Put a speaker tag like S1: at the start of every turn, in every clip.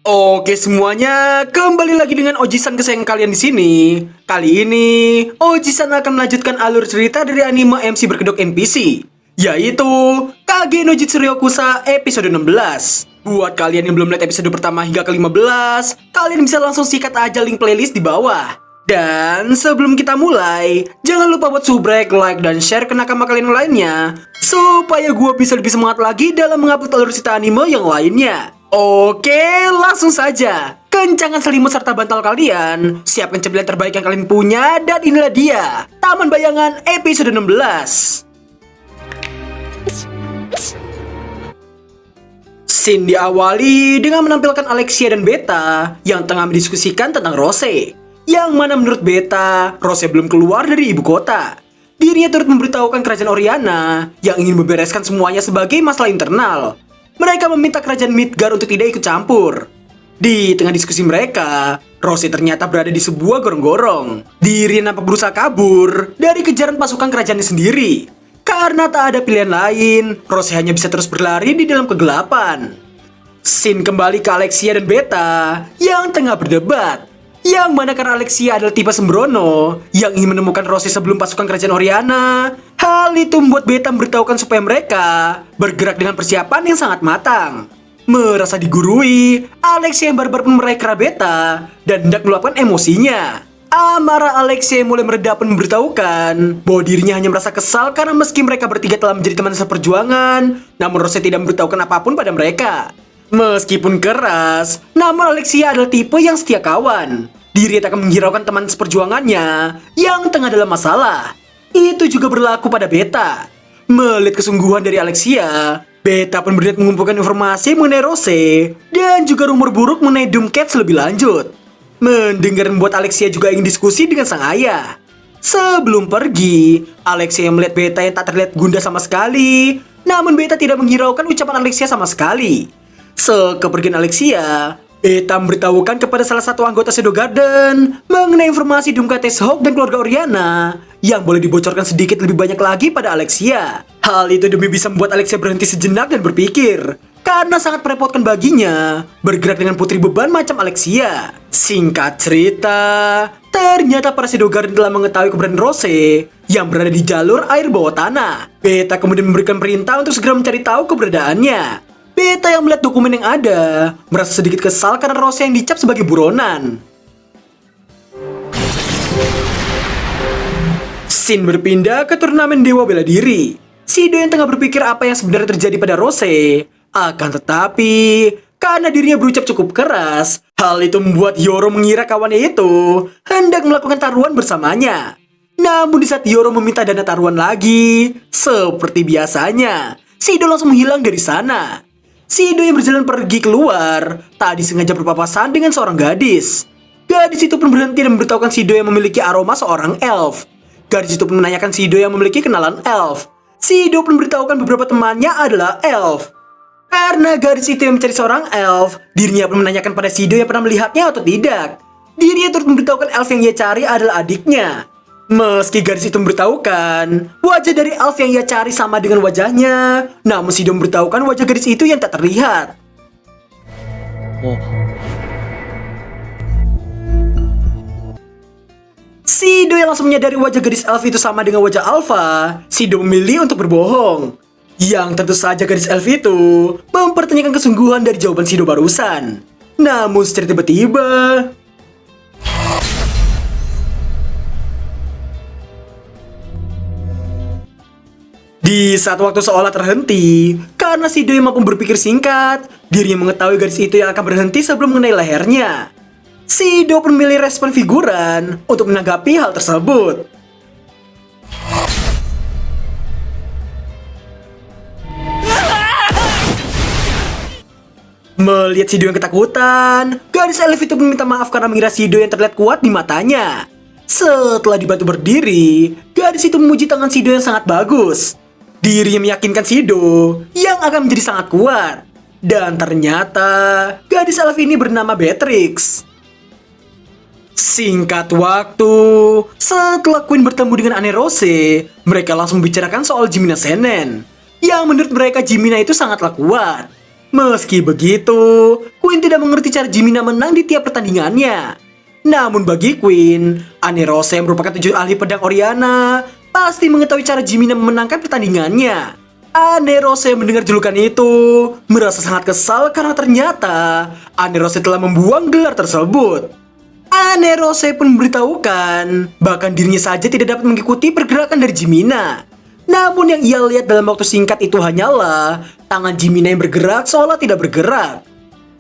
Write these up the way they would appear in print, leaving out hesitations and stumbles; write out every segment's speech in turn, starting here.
S1: Oke semuanya, kembali lagi dengan Ojisan kesayangan kalian di sini. Kali ini, Ojisan akan melanjutkan alur cerita dari anime MC berkedok NPC, yaitu Kage no Jutsu Ryokusa episode 16. Buat kalian yang belum lihat episode pertama hingga ke-15, kalian bisa langsung sikat aja link playlist di bawah. Dan sebelum kita mulai, jangan lupa buat subrek, like, dan share ke nakama kalian lainnya, supaya gue bisa lebih semangat lagi dalam mengupload alur cerita anime yang lainnya. Oke, langsung saja. Kencangkan selimut serta bantal kalian. Siapkan cemilan terbaik yang kalian punya. Dan inilah dia, Taman Bayangan episode 16. Scene diawali dengan menampilkan Alexia dan Beta yang tengah mendiskusikan tentang Rose. Yang mana menurut Beta, Rose belum keluar dari ibu kota. Dirinya turut memberitahukan kerajaan Oriana yang ingin membereskan semuanya sebagai masalah internal. Mereka meminta kerajaan Midgar untuk tidak ikut campur. Di tengah diskusi mereka, Rose ternyata berada di sebuah gorong-gorong. Dirinya nampak berusaha kabur dari kejaran pasukan kerajaannya sendiri. Karena tak ada pilihan lain, Rose hanya bisa terus berlari di dalam kegelapan. Scene kembali ke Alexia dan Beta yang tengah berdebat. Yang mana karena Alexia adalah tipe sembrono yang ingin menemukan Rose sebelum pasukan kerajaan Oriana. Hal itu membuat Beta memberitahukan supaya mereka bergerak dengan persiapan yang sangat matang. Merasa digurui, Alexia yang barbar pun meraih kera Beta dan hendak meluapkan emosinya. Amarah Alexia mulai meredah pun memberitahukan bahwa dirinya hanya merasa kesal karena meski mereka bertiga telah menjadi teman seperjuangan, namun Rose tidak memberitahukan apapun pada mereka. Meskipun keras, namun Alexia adalah tipe yang setia kawan. Dirinya tak akan menghiraukan teman seperjuangannya yang tengah dalam masalah. Itu juga berlaku pada Beta. Melihat kesungguhan dari Alexia, Beta pun berniat mengumpulkan informasi mengenai Rose dan juga rumor buruk mengenai Doomcats lebih lanjut. Mendengar membuat Alexia juga ingin diskusi dengan sang ayah. Sebelum pergi, Alexia yang melihat Beta yang tak terlihat gundah sama sekali. Namun Beta tidak menghiraukan ucapan Alexia sama sekali. Sekepergian Alexia, Beta memberitahukan kepada salah satu anggota Shadow Garden mengenai informasi Doomcats Hawk dan keluarga Oriana yang boleh dibocorkan sedikit lebih banyak lagi pada Alexia. Hal itu demi bisa membuat Alexia berhenti sejenak dan berpikir, karena sangat merepotkan baginya bergerak dengan putri beban macam Alexia. Singkat cerita, ternyata para Shadow Garden telah mengetahui keberadaan Rose yang berada di jalur air bawah tanah. Beta kemudian memberikan perintah untuk segera mencari tahu keberadaannya. Beta yang melihat dokumen yang ada merasa sedikit kesal karena Rose yang dicap sebagai buronan. Scene berpindah ke turnamen Dewa Bela Diri. Shido yang tengah berpikir apa yang sebenarnya terjadi pada Rose. Akan tetapi, karena dirinya berucap cukup keras, hal itu membuat Yoro mengira kawannya itu hendak melakukan taruhan bersamanya. Namun di saat Yoro meminta dana taruhan lagi, seperti biasanya, Shido langsung menghilang dari sana. Shido yang berjalan pergi keluar, tak disengaja berpapasan dengan seorang gadis. Gadis itu pun berhenti dan memberitahukan Shido yang memiliki aroma seorang elf. Gadis itu pun menanyakan Shido yang memiliki kenalan elf. Shido pun memberitahukan beberapa temannya adalah elf. Karena gadis itu yang mencari seorang elf, dirinya pun menanyakan pada Shido yang pernah melihatnya atau tidak. Dirinya turut memberitahukan elf yang ia cari adalah adiknya. Meski gadis itu memberitahukan wajah dari elf yang ia cari sama dengan wajahnya, namun Shido memberitahukan wajah gadis itu yang tak terlihat. Shido yang langsung menyadari wajah gadis elf itu sama dengan wajah Alpha. Shido memilih untuk berbohong. Yang tentu saja gadis elf itu mempertanyakan kesungguhan dari jawaban Shido barusan. Namun secara tiba-tiba, di saat waktu seolah terhenti, karena Shido yang mampu berpikir singkat, dirinya mengetahui gadis itu yang akan berhenti sebelum mengenai lehernya. Shido pun memilih respon figuran untuk menanggapi hal tersebut. Melihat Shido yang ketakutan, gadis elf itu meminta maaf karena mengira Shido yang terlihat kuat di matanya. Setelah dibantu berdiri, gadis itu memuji tangan Shido yang sangat bagus. Dirinya meyakinkan Shido yang akan menjadi sangat kuat. Dan ternyata gadis elf ini bernama Beatrix. Singkat waktu, setelah Queen bertemu dengan Anne Rose, mereka langsung membicarakan soal Jimina Senen. Yang menurut mereka Jimina itu sangatlah kuat. Meski begitu, Queen tidak mengerti cara Jimina menang di tiap pertandingannya. Namun bagi Queen, Anne Rose yang merupakan 7 ahli pedang Oriana pasti mengetahui cara Jimina memenangkan pertandingannya. Anne Rose yang mendengar julukan itu merasa sangat kesal karena ternyata Anne Rose telah membuang gelar tersebut. Anne Rose pun memberitahukan bahkan dirinya saja tidak dapat mengikuti pergerakan dari Jimina. Namun yang ia lihat dalam waktu singkat itu hanyalah tangan Jimina yang bergerak seolah tidak bergerak.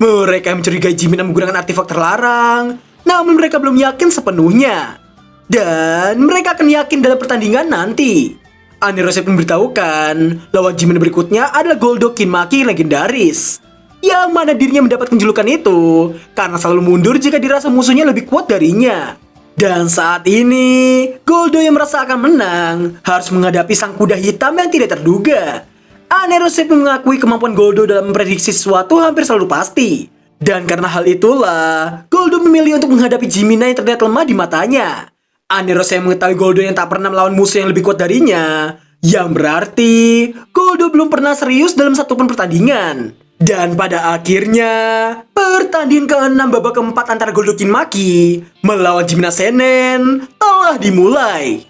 S1: Mereka mencurigai Jimina menggunakan artefak terlarang, namun mereka belum yakin sepenuhnya. Dan mereka akan yakin dalam pertandingan nanti. Anne Rose pun memberitahukan lawan Jimina berikutnya adalah Goldo Kinmaki legendaris, yang mana dirinya mendapatkan julukan itu karena selalu mundur jika dirasa musuhnya lebih kuat darinya. Dan saat ini, Goldo yang merasa akan menang harus menghadapi sang kuda hitam yang tidak terduga. Anne Rose pun mengakui kemampuan Goldo dalam memprediksi sesuatu hampir selalu pasti. Dan karena hal itulah, Goldo memilih untuk menghadapi Jimina yang terlihat lemah di matanya. Anne Rose yang mengetahui Goldo yang tak pernah melawan musuh yang lebih kuat darinya, yang berarti Goldo belum pernah serius dalam satupun pertandingan. Dan pada akhirnya, pertandingan ke-6 babak keempat antara Goldo Kinmaki melawan Jimina Seinen telah dimulai.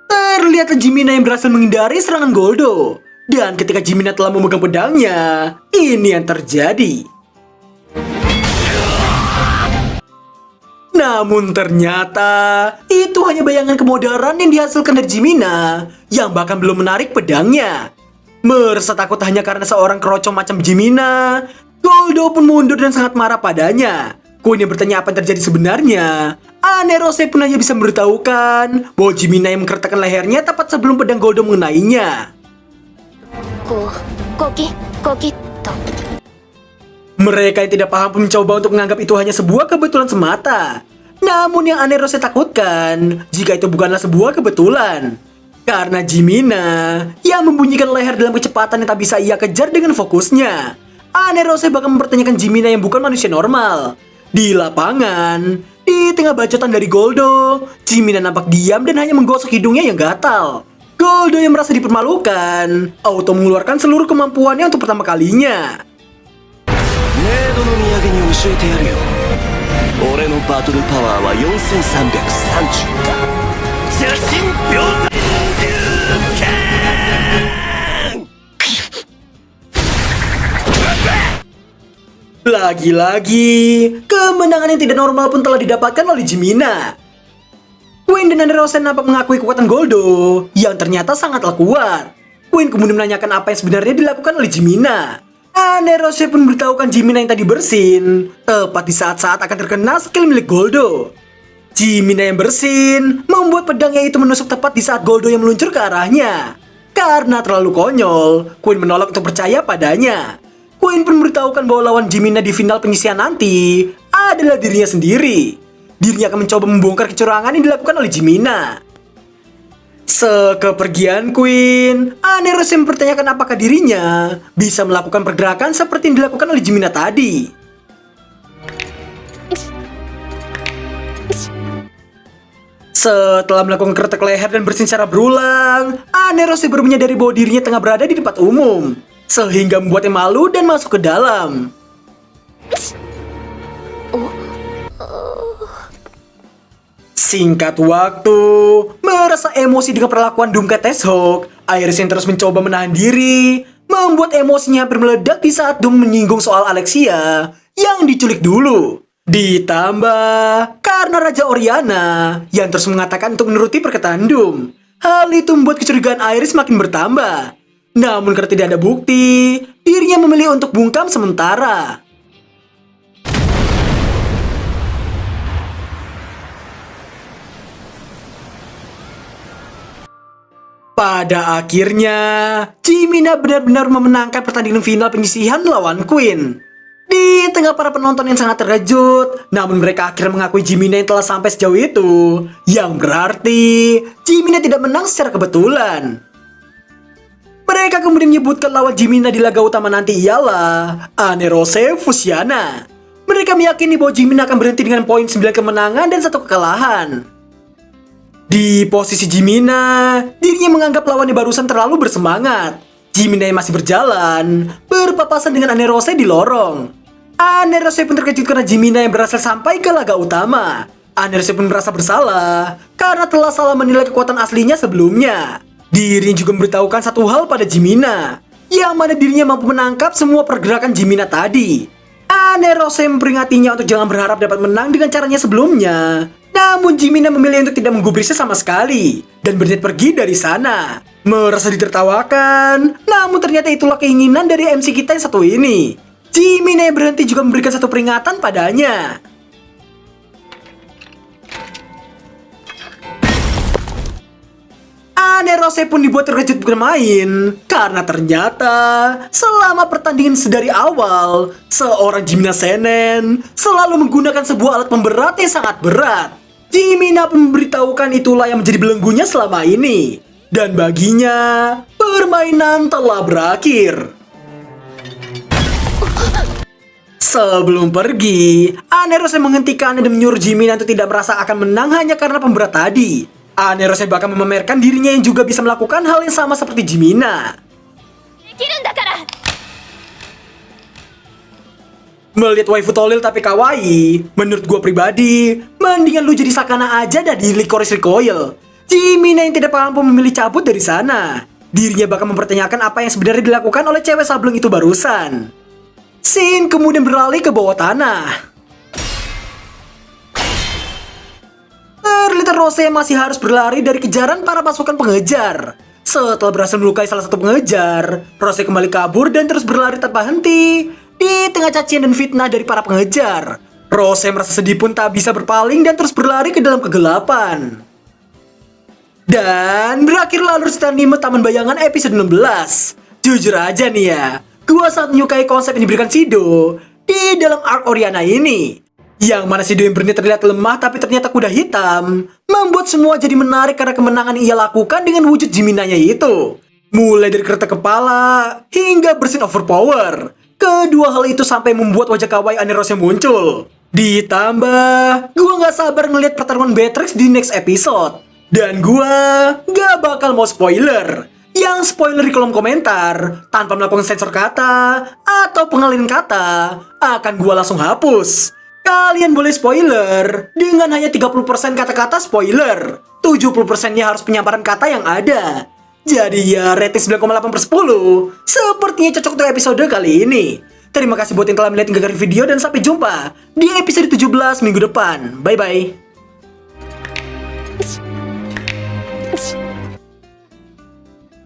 S1: Terlihat Jimina yang berhasil menghindari serangan Goldo. Dan ketika Jimina telah memegang pedangnya, ini yang terjadi. Namun ternyata itu hanya bayangan kemodaran yang dihasilkan dari Jimina yang bahkan belum menarik pedangnya. Merasa takut hanya karena seorang kerocong macam Jimina, Goldo pun mundur dan sangat marah padanya. Queen yang bertanya apa yang terjadi sebenarnya. Anne Rose pun hanya bisa memberitahukan bahwa Jimina yang mengkertakkan lehernya tepat sebelum pedang Goldo mengenainya. Mereka yang tidak paham pun mencoba untuk menganggap itu hanya sebuah kebetulan semata. Namun yang Anne Rose takutkan jika itu bukanlah sebuah kebetulan. Karena Jimina yang membunyikan leher dalam kecepatan yang tak bisa ia kejar dengan fokusnya. Anne Rose bahkan mempertanyakan Jimina yang bukan manusia normal. Di lapangan, di tengah bacotan dari Goldo, Jimina nampak diam dan hanya menggosok hidungnya yang gatal. Goldo yang merasa dipermalukan, auto mengeluarkan seluruh kemampuannya untuk pertama kalinya. Lagi-lagi, kemenangan yang tidak normal pun telah didapatkan oleh Jimina. Queen dan Anne Rose nampak mengakui kekuatan Goldo yang ternyata sangatlah kuat. Queen kemudian menanyakan apa yang sebenarnya dilakukan oleh Jimina. Anne Rose pun memberitahukan Jimina yang tadi bersin tepat di saat-saat akan terkena skill milik Goldo. Jimina yang bersin membuat pedangnya itu menusuk tepat di saat Goldo yang meluncur ke arahnya. Karena terlalu konyol, Queen menolak untuk percaya padanya. Queen pun memberitahukan bahwa lawan Jimina di final penyisihan nanti adalah dirinya sendiri. Dirinya akan mencoba membongkar kecurangan yang dilakukan oleh Jimina. Sekepergian Queen, Anne Rose mempertanyakan apakah dirinya bisa melakukan pergerakan seperti yang dilakukan oleh Jimina tadi. Setelah melakukan kertek leher dan bersin secara berulang, Anne Rose baru menyadari bahwa dirinya tengah berada di tempat umum, sehingga membuatnya malu dan masuk ke dalam. Singkat waktu, merasa emosi dengan perlakuan Doomcat Teshok, Iris yang terus mencoba menahan diri, membuat emosinya hampir meledak di saat Doom menyinggung soal Alexia yang diculik dulu. Ditambah karena Raja Oriana yang terus mengatakan untuk menuruti perkataan Doom. Hal itu membuat kecurigaan Iris makin bertambah. Namun karena tidak ada bukti, dirinya memilih untuk bungkam sementara. Pada akhirnya, Jimina benar-benar memenangkan pertandingan final penyisihan lawan Queen. Di tengah para penonton yang sangat terkejut, namun mereka akhirnya mengakui Jimina yang telah sampai sejauh itu, yang berarti Jimina tidak menang secara kebetulan. Mereka kemudian menyebutkan lawan Jimina di laga utama nanti ialah Anne Rose Fusiana. Mereka meyakini bahwa Jimina akan berhenti dengan poin 9 kemenangan dan 1 kekalahan. Di posisi Jimina, dirinya menganggap lawannya barusan terlalu bersemangat. Jimina yang masih berjalan, berpapasan dengan Anne Rose di lorong. Anne Rose pun terkejut karena Jimina yang berhasil sampai ke laga utama. Anne Rose pun merasa bersalah karena telah salah menilai kekuatan aslinya sebelumnya. Dirinya juga memberitahukan satu hal pada Jimina, yang mana dirinya mampu menangkap semua pergerakan Jimina tadi. Anne Rose memperingatinya untuk jangan berharap dapat menang dengan caranya sebelumnya. Namun Jimina memilih untuk tidak menggubrisnya sama sekali dan berniat pergi dari sana. Merasa ditertawakan, namun ternyata itulah keinginan dari MC kita yang satu ini. Jimina yang berhenti juga memberikan satu peringatan padanya. Anne Rose pun dibuat terkejut bermain karena ternyata selama pertandingan sedari awal, seorang Jimina Seinen selalu menggunakan sebuah alat pemberat yang sangat berat. Jimina pun memberitahukan itulah yang menjadi belenggunya selama ini. Dan baginya, permainan telah berakhir. Sebelum pergi, Anne Rose menghentikannya dan menyuruh Jimina untuk tidak merasa akan menang hanya karena pemberat tadi. Anne Rose bahkan memamerkan dirinya yang juga bisa melakukan hal yang sama seperti Jimina. Melihat waifu tolil tapi kawaii, menurut gua pribadi, mendingan lu jadi Sakana aja dah di Licorice Recoil. Jimina yang tidak paham pun memilih cabut dari sana. Dirinya bahkan mempertanyakan apa yang sebenarnya dilakukan oleh cewek sableng itu barusan. Scene kemudian beralih ke bawah tanah. Terlihat Rose masih harus berlari dari kejaran para pasukan pengejar. Setelah berhasil melukai salah satu pengejar, Rose kembali kabur dan terus berlari tanpa henti di tengah cacian dan fitnah dari para pengejar. Rose merasa sedih pun tak bisa berpaling dan terus berlari ke dalam kegelapan. Dan berakhirlah alur cerita anime Taman Bayangan episode 16. Jujur aja nih ya, gua sangat menyukai konsep yang diberikan Shido di dalam arc Oriana ini. Yang mana Shido yang berniat terlihat lemah tapi ternyata kuda hitam, membuat semua jadi menarik karena kemenangan yang ia lakukan dengan wujud Jiminanya itu. Mulai dari kereta kepala hingga bersin overpower. Kedua hal itu sampai membuat wajah kawaii Anne Rose muncul. Ditambah, gua gak sabar ngeliat pertarungan Beatrix di next episode. Dan gua gak bakal mau spoiler. Yang spoiler di kolom komentar, tanpa melakukan sensor kata atau pengalihan kata, akan gua langsung hapus. Kalian boleh spoiler dengan hanya 30% kata-kata spoiler. 70%-nya harus penyamparan kata yang ada. Jadi ya rating 9,8/10 sepertinya cocok untuk episode kali ini. Terima kasih buat yang telah melihat hingga akhir video dan sampai jumpa di episode 17 minggu depan. Bye bye.